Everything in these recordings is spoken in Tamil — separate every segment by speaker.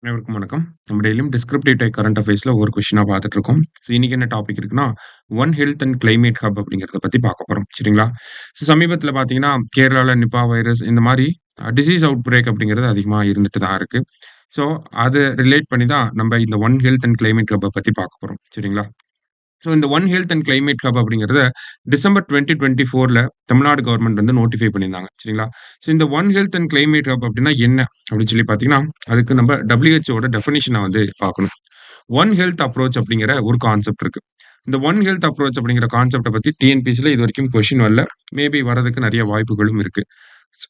Speaker 1: அனைவருக்கும் வணக்கம். நம்ம டெய்லியும் டிஸ்கிரிப்டிவ் டைப் கரண்ட் அஃபேர்ஸ்ல ஒவ்வொரு கொஸ்டினா பார்த்துட்டு இருக்கோம். ஸோ இன்னைக்கு என்ன டாபிக் இருக்குன்னா, one health and climate hub அப்படிங்கிறத பத்தி பார்க்க போறோம். சரிங்களா? ஸோ சமீபத்தில பார்த்தீங்கன்னா, கேரளால நிப்பா வைரஸ் இந்த மாரி டிசீஸ் அவுட் பிரேக் அப்படிங்கிறது அதிகமா இருந்துட்டு தான் இருக்கு. ஸோ அத ரிலேட் பண்ணி தான் நம்ம இந்த ஒன் ஹெல்த் அண்ட் கிளைமேட் ஹப்ப பத்தி பார்க்க போறோம். சரிங்களா? ஸோ இந்த one health and climate hub அப்படிங்கிறத டிசம்பர் 2024ல தமிழ்நாடு கவர்ன்மெண்ட் வந்து நோட்டிஃபை பண்ணியிருந்தாங்க. சரிங்களா? ஸோ இந்த one health and climate hub அப்படின்னா என்ன? அப்படின்னு சொல்லி பார்த்தீங்கன்னா, அதுக்கு நம்ம WHOட டெஃபினிஷன வந்து பார்க்கணும். ஒன் ஹெல்த் அப்ரோச் அப்படிங்கிற ஒரு கான்செப்ட் இருக்கு. இந்த ஒன் ஹெல்த் அப்ரோச் அப்படிங்கிற கான்செப்ட்ட பத்தி டிஎன்பிஎஸ்சில இதுவரைக்கும் கொஸ்டின் வரல. மேபி வரதுக்கு நெறைய வாய்ப்புகளும் இருக்கு. ஸ்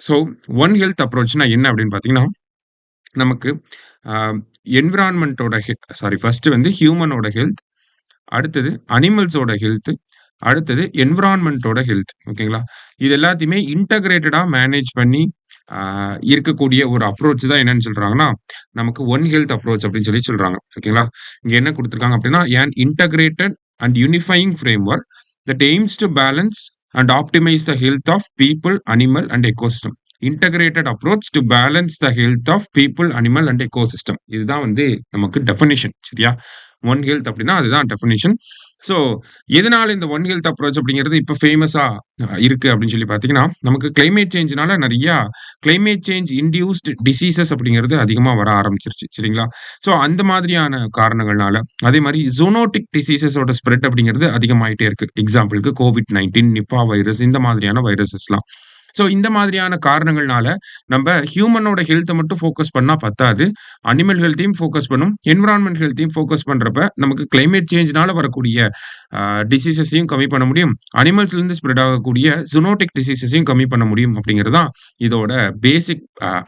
Speaker 1: ஸோ ஒன் ஹெல்த் அப்ரோச்னா என்ன அப்படின்னு பார்த்தீங்கன்னா, நமக்கு அ என்விரான்மென்ட்டோட ஃபர்ஸ்ட் வந்து ஹியூமனோட ஹெல்த், அடுத்தது அனிமல்ஸோட ஹெல்த், அடுத்தது என்விரான்மென்ட்டோட ஹெல்த். ஓகேங்களா? இது எல்லாத்தையுமே இன்டகிரேட்டடா மேனேஜ் பண்ணி அ இருக்கக்கூடிய ஒரு அப்ரோச் தான் என்னன்னு சொல்றாங்கன்னா, நமக்கு ஒன் ஹெல்த் அப்ரோச் அப்படின்னு சொல்லி சொல்றாங்க. ஓகேங்களா? இங்க என்ன குடுத்துருக்காங்க அப்படின்னா, "an integrated and unifying framework that aims to balance and optimise the health of people, animal and ecosystem. Integrated approach to balance the health of people, animal and ecosystem." இதுதான் வந்து நமக்கு டெஃபினிஷன். சரியா? ஒன் ஹெல்த் அப்படின்னா அதுதான் டெஃபினிஷன். ஸோ எதனால இந்த ஒன் ஹெல்த் அப்ரோச் அப்படிங்கிறது இப்ப ஃபேமஸா இருக்கு அப்படின்னு சொல்லி பார்த்தீங்கன்னா, நமக்கு கிளைமேட் சேஞ்ச்னால நெறையா கிளைமேட் சேஞ்ச் இன்டியூஸ்ட் டிசீசஸ் அப்படிங்கிறது அதிகமா வர ஆரம்பிச்சுருச்சு. சரிங்களா? ஸோ அந்த மாதிரியான காரணங்கள்னால, அதே மாரி ஜூனோடிக் டிசீசஸோட ஸ்ப்ரெட் அப்படிங்கிறது அதிகமாயிட்டே இருக்கு. எக்ஸாம்பிள்க்கு COVID-19, நிப்பா வைரஸ் இந்த மாதிரியான வைரஸஸ்லாம். ஸோ இந்த மாதிரியான காரணங்கள்னால, நம்ப ஹியூமனோட ஹெல்த்த மட்டும் ஃபோக்கஸ் பண்ணா பத்தாது. அனிமல் ஹெல்த்தையும் ஃபோக்கஸ் பண்ணணும். என்விரான்மென்ட் ஹெல்த்தையும் ஃபோக்கஸ் பண்றப்ப, நமக்கு கிளைமேட் சேஞ்ச்னால வரக்கூடிய அ டிசீசஸையும் கம்மி பண்ண முடியும். அனிமல்ஸ்லருந்து ஸ்ப்ரெட் ஆகக்கூடிய ஜூனோடிக் டிசீசஸையும் கம்மி பண்ண முடியும் அப்படிங்கிறது தான் இதோட பேசிக்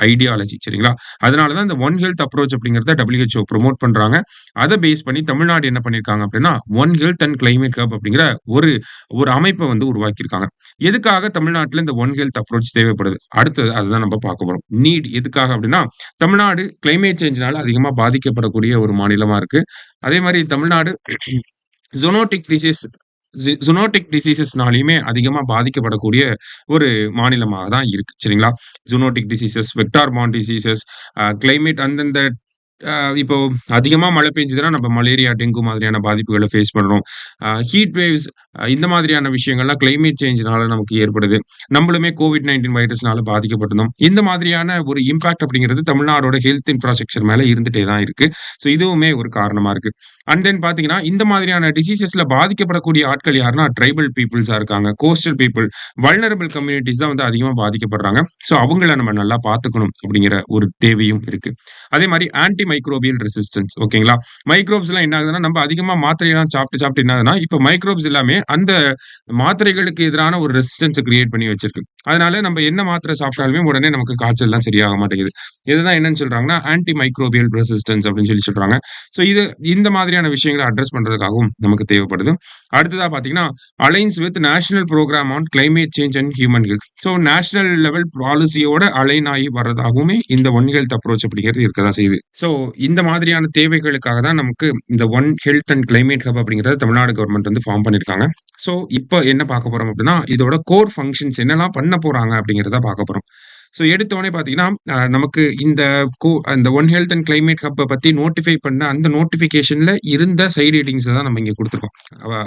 Speaker 1: ஐடியாலஜி. சரிங்களா? அதனால தான் இந்த ஒன் ஹெல்த் அப்ரோச் அப்படிங்கிறத WHO ப்ரமோட் பண்றாங்க. அத பேஸ் பண்ணி தமிழ்நாடு என்ன பண்ணியிருக்காங்க அப்படின்னா, one health and climate hub அப்படிங்கிற ஒரு ஒரு அமைப்ப வந்து உருவாக்கியிருக்காங்க. எதுக்காக தமிழ்நாட்டுல இந்த ஒன் ஹெல்த் அப்ரோச் தேவைப்படுது? அடுத்தது அதுதான் நம்ம பார்க்க போறோம். நீட் எதுக்காக அப்படின்னா, தமிழ்நாடு கிளைமேட் சேஞ்ச்னால அதிகமா பாதிக்கப்படக்கூடிய ஒரு மாநிலமா இருக்கு. அதே மாரி தமிழ்நாடு ஜூனோடிக் டிசீஸ் ஜூனோடிக் டிசீசஸ்னாலயுமே அதிகமா பாதிக்கப்படக்கூடிய ஒரு மாநிலமாக தான் இருக்கு. சரிங்களா? Zoonotic diseases, vector borne diseases, climate அந்தந்த இப்போ அதிகமா மழை பெஞ்சதுன்னா, நம்ம மலேரியா, டெங்கு மாதிரியான பாதிப்புகள ஃபேஸ் பண்றோம். ஹீட் வேவ்ஸ் இந்த மாதிரியான விஷயங்கள்லாம் கிளைமேட் சேஞ்ச்னால நமக்கு ஏற்படுது. நம்மளுமே COVID-19 வைரஸ்னால பாதிக்கப்பட்டிருந்தோம். இந்த மாதிரியான ஒரு இம்பாக்ட் அப்படிங்கிறது தமிழ்நாடோட ஹெல்த் இன்ஃப்ராஸ்ட்ரக்சர் மேல இருந்துட்டே தான் இருக்கு. ஸோ இதுவுமே ஒரு காரணமா இருக்கு. அண்ட் தென் பார்த்தீங்கன்னா, இந்த மாதிரியான டிசீசஸ்ல பாதிக்கப்படக்கூடிய ஆட்கள் யாருன்னா, ட்ரைபல் பீப்பிள்ஸா இருக்காங்க. கோஸ்டல் பீப்பிள், வல்னரபிள் கம்யூனிட்டீஸ் தான் வந்து அதிகமா பாதிக்கப்படுறாங்க. ஸோ அவங்கள நம்ம நல்லா பார்த்துக்கணும் அப்படிங்கிற ஒரு தேவையும் இருக்கு. அதே மாரி ஆன்டி மைக்ரோபியல் ரெசிஸ்டன்ஸ். ஓகேங்களா? மைக்ரோப்ஸ்லாம் என்ன ஆகுதுன்னா, நம்ம அதிகமா மாத்திரையெல்லாம் சாப்பிட்டு, சாப்பிட்டு என்ன ஆகுதுன்னா, இப்ப மைக்ரோப்ஸ் எல்லாமே அந்த மாத்திரைகளுக்கு எதிரான ஒரு ரெசிஸ்டன்ஸ கிரியேட் பண்ணி வச்சிருக்கு. அதனால நம்ம என்ன மாத்திரை சாப்பிட்டாலுமே உடனே நமக்கு காய்ச்சல்லாம் சரியாக மாட்டேங்குது. இதுதான் என்னன்னு சொல்றாங்கன்னா, ஆன்டி மைக்ரோபியல் ரெசிஸ்டன்ஸ் அப்படின்னு சொல்லி சொல்றாங்க. ஸோ இந்த மாதிரியான விஷயங்கள அட்ரஸ் பண்றதுக்காகவும் நமக்கு தேவைப்படுது. அடுத்ததா பார்த்தீங்கன்னா, alliance with national programme on climate change and human health. So national level பாலிசியோட அலைன் ஆகி வர்றதாகவுமே இந்த ஒன் ஹெல்த் அப்ரோச் அப்படிங்கிறது இருக்க தான் செய்யுது. ஸோ இந்த மாதிரியான தேவைகளுக்காக தான் நமக்கு இந்த one health and climate hub அப்படிங்கிறத தமிழ்நாடு கவர்ன்மெண்ட் வந்து ஃபார்ம் பண்ணியிருக்காங்க. ஸோ இப்ப என்ன பார்க்க போறோம் அப்படின்னா, இதோட கோர் ஃபங்ஷன்ஸ் என்னலாம் பண்ண போறாங்க அப்படிங்கிறத பார்க்க போறோம். ஸோ எடுத்தோனே பார்த்தீங்கன்னா, நமக்கு அந்த ஒன் ஹெல்த் அண்ட் கிளைமேட் ஹப்ப பத்தி நோட்டிஃபை பண்ண அந்த நோட்டிஃபிகேஷன்ல இருந்த சைட் ஹெட்டிங்ஸ தான் நம்ம இங்க குடுத்துருக்கோம்.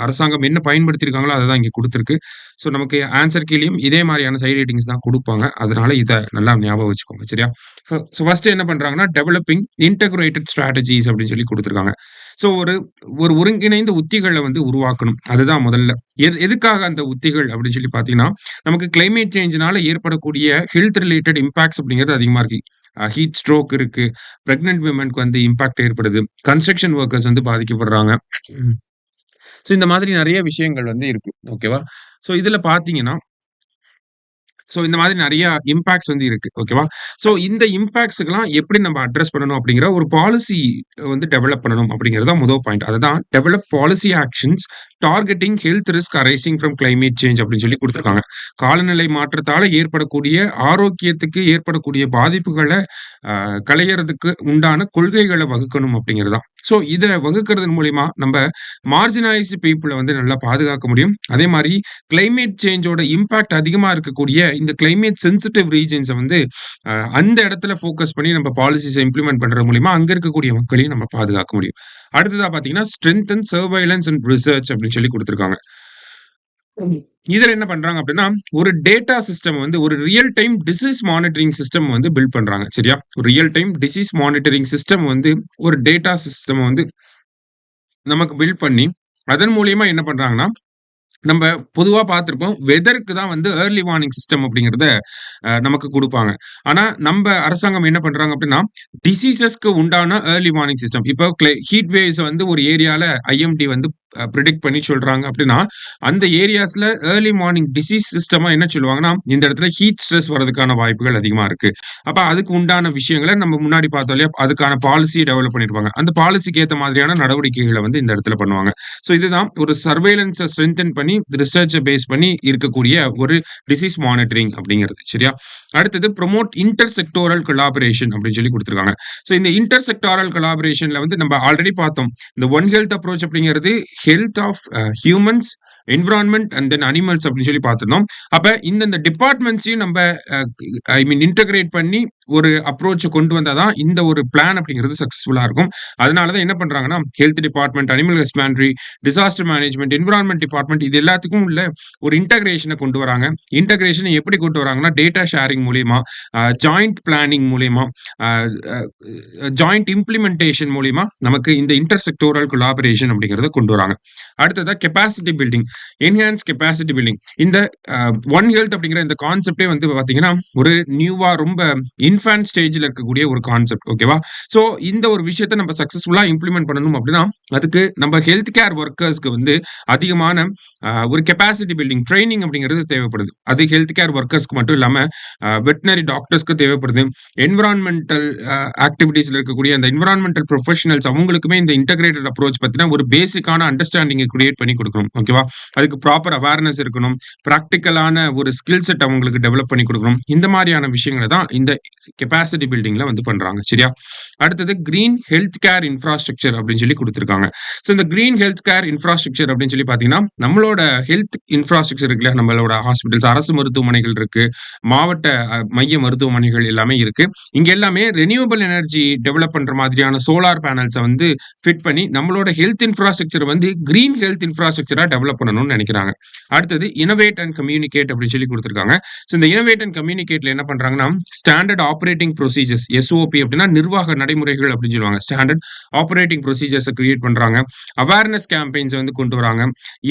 Speaker 1: அரசாங்கம் என்ன பயன்படுத்தியிருக்காங்களோ அத தான் இங்க குடுத்துருக்கு. ஸோ நமக்கு ஆன்ஸர் கீழயும் இதே மாரியான சைட் ஹெட்டிங்ஸ் தான் குடுப்பாங்க. அதனால இத நல்லா ஞாபகம் வச்சுக்கோங்க. சரியா? ஃபர்ஸ்ட் என்ன பண்றாங்கன்னா, டெவலப்பிங் இன்டகிரேட்டட் ஸ்ட்ராட்டஜிஸ் அப்படின்னு சொல்லி குடுத்துருக்காங்க. ஸோ ஒரு ஒரு ஒருங்கிணைந்த உத்திகள வந்து உருவாக்கணும். அதுதான் முதல்ல. எதுக்காக அந்த உத்திகள் அப்படின்னு சொல்லி பார்த்தீங்கன்னா, நமக்கு கிளைமேட் சேஞ்ச்னால ஏற்படக்கூடிய ஹெல்த் ரிலேட்டட் இம்பாக்ட்ஸ் அப்படிங்கிறது அதிகமா இருக்கு. ஹீட் ஸ்ட்ரோக் இருக்கு. பிரெக்னன்ட் விமன்க்கு வந்து இம்பாக்ட் ஏற்படுது. கன்ஸ்ட்ரக்ஷன் வொர்க்கர்ஸ் வந்து பாதிக்கப்படுறாங்க. ஸோ இந்த மாதிரி நெறைய விஷயங்கள் வந்து இருக்கு. ஓகேவா? ஸோ இதுல பார்த்தீங்கன்னா இந்த மாதிரி நெறைய இம்பாக்ட்ஸ் வந்து இருக்கு. ஓகேவா? இந்த இம்பாக்ட்ஸ்க்குலாம் எப்படி நம்ம அட்ரஸ் பண்ணணும் அப்படிங்கிற ஒரு பாலிசி வந்து டெவலப் பண்ணணும் அப்படிங்கிறது தான் முதல் பாயிண்ட். அதுதான் develop policy actions targeting health risk arising from climate change அப்படின்னு சொல்லி குடுத்துருக்காங்க. காலநிலை மாற்றத்தால ஏற்படக்கூடிய ஆரோக்கியத்துக்கு ஏற்படக்கூடிய பாதிப்புகள களையறதுக்கு உண்டான கொள்கைகள வகுக்கணும் அப்படிங்கிறது தான். இத வகுக்கிறதன் மூலியமா நம்ப மார்ஜினலைஸ்ட் பீப்பிள வந்து நல்லா பாதுகாக்க முடியும். அதே மாரி கிளைமேட் சேஞ்சோட இம்பாக்ட் அதிகமா இருக்கக்கூடிய இந்த கிளைமேட் சென்சிட்டிவ் ரீஜியன்ஸ வந்து அந்த இடத்துல ஃபோக்கஸ் பண்ணி நம்ம பாலிசிஸ இம்ப்ளிமெண்ட் பண்றது மூலியமா அங்க இருக்கக்கூடிய மக்களையும் நம்ம பாதுகாக்க முடியும். அடுத்ததா பார்த்தீங்கன்னா, ஸ்ட்ரெங்தன் சர்வைலன்ஸ் அண்ட் ரிசர்ச் அப்படின்னு சொல்லி குடுத்திருக்காங்க. இதுல என்ன பண்றாங்க அப்படின்னா, ஒரு டேட்டா சிஸ்டம் வந்து ஒரு real time disease monitoring system வந்து பில்ட் பண்றாங்க. சரியா? ஒரு real time disease monitoring system வந்து ஒரு டேட்டா சிஸ்டம் வந்து நமக்கு பில்ட் பண்ணி, அதன் மூலியமா என்ன பண்றாங்கன்னா, நம்ப பொதுவா பார்த்திருப்போம். வெதருக்கு தான் வந்து ஏர்லி வார்னிங் சிஸ்டம் அப்படிங்கிறத நமக்கு குடுப்பாங்க. ஆனா, நம்ப அரசாங்கம் என்ன பண்றாங்க அப்படின்னா, டிசீசஸ்க்கு உண்டான ஏர்லி வார்னிங் சிஸ்டம். இப்போ ஹீட் வேவ்ஸ் வந்து ஒரு ஏரியால ஐஎம்டி வந்து பிரெடிக்ட் பண்ணி சொல்றாங்க அப்படின்னா, அந்த ஏரியாஸ்ல ஏர்லி மார்னிங் டிசீஸ் சிஸ்டமா என்ன சொல்லுவாங்கன்னா, இந்த இடத்துல ஹீட் ஸ்ட்ரெஸ் வரதுக்கான வாய்ப்புகள் அதிகமா இருக்கு. அப்ப அதுக்கு உண்டான விஷயங்கள நம்ம முன்னாடி பார்த்தோம் இல்லையா? அதுக்கான பாலிசிய டெவலப் பண்ணிருப்பாங்க. அந்த பாலிசிக்கு ஏத்த மாதிரியான நடவடிக்கைகள வந்து இந்த இடத்துல பண்ணுவாங்க. சோ இதுதான் ஒரு சர்வேலன்ஸ ஸ்ட்ரெங்தன் பண்ணி ரிசர்ச்ச பேஸ் பண்ணி இருக்கக்கூடிய ஒரு டிசீஸ் மானிட்டரிங் அப்படிங்கிறது. சரியா? அடுத்தது ப்ரோமோட் இன்டர் செக்டோரல் கொலாபரேஷன் அப்படின்னு சொல்லி குடுத்திருக்காங்க. சோ இந்த இன்டர் செக்டாரல் கொலாபரேஷன்ல வந்து நம்ம ஆல்ரெடி பார்த்தோம். இந்த ஒன் ஹெல்த் அப்ரோச் அப்படிங்கிறது health of humans, environment and then animals அப்படின்னு சொல்லி பார்த்திருந்தோம். அப்ப இந்தந்த டிபார்ட்மெண்ட்ஸையும் நம்ப ஐ மீன் இன்டகிரேட் பண்ணி ஒரு அப்ரோச்ச கொண்டு வந்தா தான் இந்த ஒரு பிளான் அப்படிங்கிறது சக்சஸ்ஃபுல்லா இருக்கும். அதனால தான் என்ன பண்றாங்கன்னா, health department, animal husbandry, disaster management, environment department இது எல்லாத்துக்கும் உள்ள ஒரு இன்டகிரேஷன கொண்டு வராங்க. இன்டகிரேஷன எப்படி கொண்டு வராங்கன்னா, டேட்டா ஷேரிங் மூலியமா, ஜாயிண்ட் பிளானிங் மூலியமா, அ அ ஜாயிண்ட் இம்ப்ளிமென்டேஷன் மூலியமா நமக்கு இந்த இன்டர் செக்டோரல் கொலாபரேஷன் அப்படிங்கிறத கொண்டு வராங்க. அடுத்ததா capacity building, enhance capacity building. இந்த ஒன் ஹெல்த் அப்படிங்கிற இந்த கான்செப்டே வந்து பார்த்தீங்கன்னா, ஒரு நியூவா ரொம்ப இன்ஃபான்ட் ஸ்டேஜ்ல இருக்கக்கூடிய ஒரு கான்செப்ட். ஓகேவா? சோ இந்த ஒரு விஷயத்த நம்ம சக்சஸ்ஃபுல்லா இம்ப்ளிமெண்ட் பண்ணணும் அப்படின்னா, அதுக்கு நம்ம ஹெல்த் கேர் வொர்க்கர்ஸ்க்கு வந்து அதிகமான ஒரு கெப்பாசிட்டி பில்டிங் ட்ரெய்னிங் அப்படிங்கிறது தேவைப்படுது. அது ஹெல்த் கேர் வொர்க்கர்ஸ்க்கு மட்டும் இல்லாம வெட்டனரி டாக்டர்ஸ்க்கு தேவைப்படுது. என்விரான்மென்டல் ஆக்டிவிட்டீஸ்ல இருக்கக்கூடிய அந்த என்விரான்மென்டல் ப்ரொஃபஷனல்ஸ் அவங்களுக்குமே இந்த இன்டகிரேட்டட் அப்ரோச் பத்தின ஒரு பேசிக்கான அண்டர்ஸ்டாண்டிங் கிரியேட் பண்ணி கொடுக்கணும். ஓகேவா? அதுக்கு ப்ராப்பர் அவேர்னஸ் இருக்கணும். பிராக்டிகலான ஒரு ஸ்கில் செட் அவங்களுக்கு டெவலப் பண்ணி கொடுக்கணும். இந்த மாதிரியான விஷயங்கள தான் இந்த கெப்பாசிட்டி பில்டிங்ல வந்து பண்றாங்க. சரியா? அடுத்தது கிரீன் ஹெல்த் கேர் இன்ஃப்ராஸ்ட்ரக்சர் அப்படின்னு சொல்லி குடுத்திருக்காங்க. சோ இந்த கிரீன் ஹெல்த் கேர் இன்ஃப்ராஸ்ட்ரக்சர் அப்படின்னு சொல்லி பார்த்தீங்கன்னா, நம்மளோட ஹெல்த் இன்ஃப்ராஸ்ட்ரக்சர் இருக்குல்ல, நம்மளோட ஹாஸ்பிடல்ஸ், அரசு மருத்துவமனைகள் இருக்கு, மாவட்ட மைய மருத்துவமனைகள் எல்லாமே இருக்கு. இங்க எல்லாமே ரெனியூவபிள் எனர்ஜி டெவலப் பண்ற மாதிரியான சோலார் பேனல்ஸ வந்து ஃபிட் பண்ணி நம்மளோட ஹெல்த் இன்ஃப்ராஸ்ட்ரக்சர் வந்து கிரீன் ஹெல்த் இன்ஃப்ராஸ்ட்ரக்சரா டெவலப் பண்ணணும்னு நெனைக்கிறாங்க. அடுத்தது இன்னோவேட் அண்ட் கம்யூனிகேட் அப்படின்னு சொல்லி குடுத்திருக்காங்க. சோ இந்த இன்னோவேட் அண்ட் கம்யூனிகேட்ல என்ன பண்றாங்கன்னா, ஸ்டாண்டர்ட் ஆப்பரேட்டிங் ப்ரொசீஜர்ஸ் எஸ்ஓபி அப்படின்னா நிர்வாக நடைமுறைகள் அப்படின்னு சொல்லுவாங்க. ஸ்டாண்டர்ட் ஆப்பரேட்டிங் ப்ரொசீஜர்ஸ கிரியேட் பண்றாங்க. அவேர்னஸ் கேம்பெயின்ஸ வந்து கொண்டு வராங்க.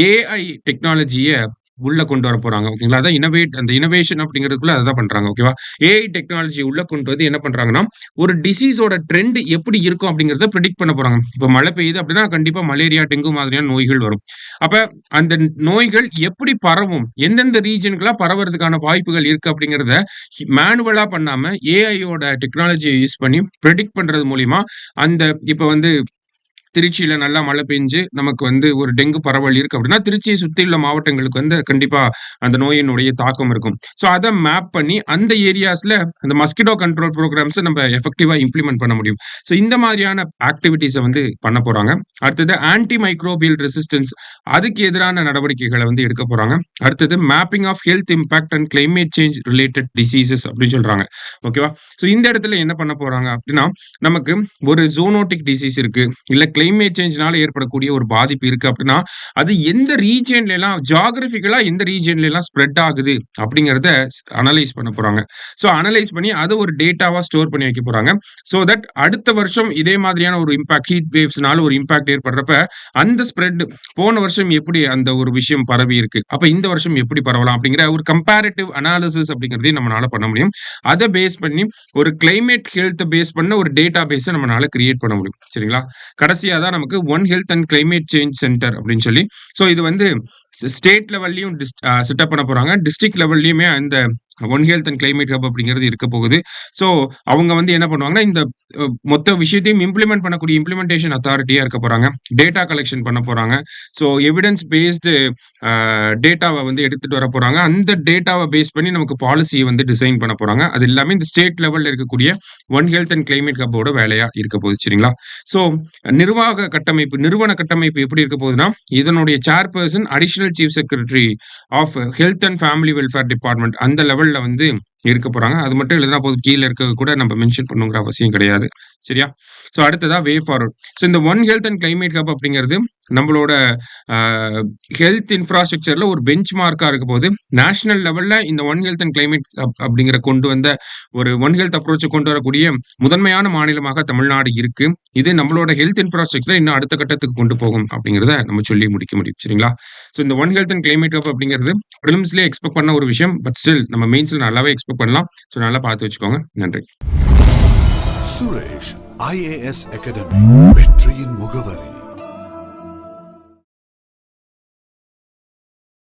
Speaker 1: ஏஐ டெக்னாலஜிய உள்ள கொண்டு வர போறாங்க. ஓகேங்களா? அதான் அந்த இன்னோவேஷன் அப்படிங்கிறதுக்குள்ள அததான் பண்றாங்க. ஓகேவா? ஏஐ டெக்னாலஜி உள்ள கொண்டு வந்து என்ன பண்றாங்கன்னா, ஒரு டிசீஸோட ட்ரெண்ட் எப்படி இருக்கும் அப்படிங்கிறத பிரெடிக்ட் பண்ண போறாங்க. இப்ப மழை பெய்யுது அப்படின்னா கண்டிப்பா மலேரியா, டெங்கு மாதிரியான நோய்கள் வரும். அப்ப அந்த நோய்கள் எப்படி பரவும்? எந்தெந்த ரீஜியனுக்குலாம் பரவறதுக்கான வாய்ப்புகள் இருக்கு அப்படிங்கிறத மேனுவலா பண்ணாம ஏஐயோட டெக்னாலஜிய யூஸ் பண்ணி பிரெடிக்ட் பண்றது மூலியமா அந்த இப்ப வந்து திருச்சியில நல்லா மழை பெஞ்சு நமக்கு வந்து ஒரு டெங்கு பரவல் இருக்கு அப்படின்னா, திருச்சியை சுத்தியுள்ள மாவட்டங்களுக்கு வந்து கண்டிப்பா அந்த நோயினுடைய தாக்கம் இருக்கும். சோ அத மேப் பண்ணி அந்த ஏரியாஸ்ல அந்த மஸ்கிட்டோ கண்ட்ரோல் புரோகிராம்ஸ நம்ம எஃபெக்டிவா இம்ப்ளிமெண்ட் பண்ண முடியும். சோ இந்த மாதிரியான ஆக்டிவிட்டீஸ வந்து பண்ண போறாங்க. அடுத்தது ஆன்டி மைக்ரோபியல் ரெசிஸ்டன்ஸ் அதுக்கு எதிரான நடவடிக்கைகள வந்து எடுக்க போறாங்க. அடுத்தது mapping of health impact and climate change related diseases அப்படின்னு சொல்றாங்க. ஓகேவா? சோ இந்த இடத்துல என்ன பண்ண போறாங்க அப்படின்னா, நமக்கு ஒரு ஜூனோட்டிக் டிசீஸ் இருக்கு. இல்ல கிளைமேட் சேஞ்ச்னால ஏற்படக்கூடிய ஒரு பாதிப்பு இருக்கு அப்படின்னா, அது எந்த ரீஜியன்ல எல்லாம் ஜியோகிராபிக்கலா எந்த ரீஜியன்ல எல்லாம் ஸ்ப்ரெட் ஆகுது அப்படிங்கிறத அனலைஸ் பண்ண போறாங்க. சோ அனலைஸ் பண்ணி அத ஒரு டேட்டாவா ஸ்டோர் பண்ணி வைக்க போறாங்க. சோ தட் அடுத்த வருஷம் இதே மாதிரியான ஒரு இம்பாக்ட் ஹீட் வேவ்ஸ்னால ஒரு இம்பாக்ட் ஏற்படுறப்ப, அந்த ஸ்ப்ரெட் போன வருஷம் எப்படி அந்த ஒரு விஷயம் பரவி இருக்கு. அப்ப இந்த வருஷம் எப்படி பரவலாம் அப்படிங்கிற ஒரு கம்பேரிட்டிவ் அனாலிசிஸ் அப்படிங்கிறதையும் நம்மளால பண்ண முடியும். அத பேஸ் பண்ணி ஒரு கிளைமேட் ஹெல்த் பேஸ் பண்ண ஒரு டேட்டா பேஸ நம்மனால கிரியேட் பண்ண முடியும். சரிங்களா? கடைசியா தான் நமக்கு one health and climate change centre அப்படின்னு சொல்லி. சோ இது வந்து ஸ்டேட் லெவல்லயும் செட்டப் பண்ண போறாங்க. டிஸ்ட்ரிக்ட் லெவல்லயுமே அந்த one health and climate hub அப்படிங்கிறது இருக்க போகுது. சோ அவங்க வந்து என்ன பண்ணுவாங்கன்னா, இந்த மொத்த விஷயத்தையும் இம்ப்ளிமெண்ட் பண்ணக்கூடிய இம்ப்ளிமெண்டேஷன் அத்தாரிட்டியா இருக்க போறாங்க. டேட்டா கலெக்ஷன் பண்ண போறாங்க. சோ எவிடன்ஸ் பேஸ்டு டேட்டாவ வந்து எடுத்துட்டு வர போறாங்க. அந்த டேட்டாவ பேஸ் பண்ணி நமக்கு பாலிசிய வந்து டிசைன் பண்ண போறாங்க. அது எல்லாமே இந்த ஸ்டேட் லெவல்ல இருக்கக்கூடிய ஒன் ஹெல்த் அண்ட் கிளைமேட் ஹப்போட வேலையா இருக்க போகுது. சரிங்களா? சோ நிறுவன கட்டமைப்பு எப்படி இருக்க போகுதுன்னா, இதனுடைய chairperson additional chief secretary of health and family welfare department அந்த லெவல்ல லெவல்ல வந்து இருக்க போறாங்க. அது மட்டும் எழுதுனா போதும். கீழ இருக்கறது கூட நம்ம மென்ஷன் பண்ணணுங்கிற அவசியம் கிடையாது. சரியா? ஸோ அடுத்ததா வே ஃபார்வர்ட். ஸோ இந்த one health and climate hub அப்படிங்கிறது நம்மளோட அ ஹெல்த் இன்ஃப்ராஸ்ட்ரக்சர்ல ஒரு பெஞ்ச் மார்க்கா இருக்க போது, நேஷனல் லெவல்ல இந்த one health and climate hub அப்படிங்கிற கொண்டு வந்த ஒரு ஒன் ஹெல்த் அப்ரோச்ச கொண்டு வரக்கூடிய முதன்மையான மாநிலமாக தமிழ்நாடு இருக்கு. இது நம்மளோட ஹெல்த் இன்ஃப்ராஸ்ட்ரக்சர இன்னும் அடுத்த கட்டத்துக்கு கொண்டு போகும் அப்படிங்கிறத நம்ம சொல்லி முடிக்க முடியும். சரிங்களா? ஸோ இந்த one health and climate hub அப்படிங்கிறது பிரிலிம்ஸ்லயே எக்ஸ்பெக்ட் பண்ண ஒரு விஷயம். பட் ஸ்டில் நம்ம மெயின்ஸ்ல நல்லாவே எக்ஸ்பெக்ட் பண்ணலாம். ஸோ நல்லா பார்த்து வச்சுக்கோங்க. நன்றி.
Speaker 2: சுரேஷ் IAS அகாடமி வெற்றியின் முகவரி.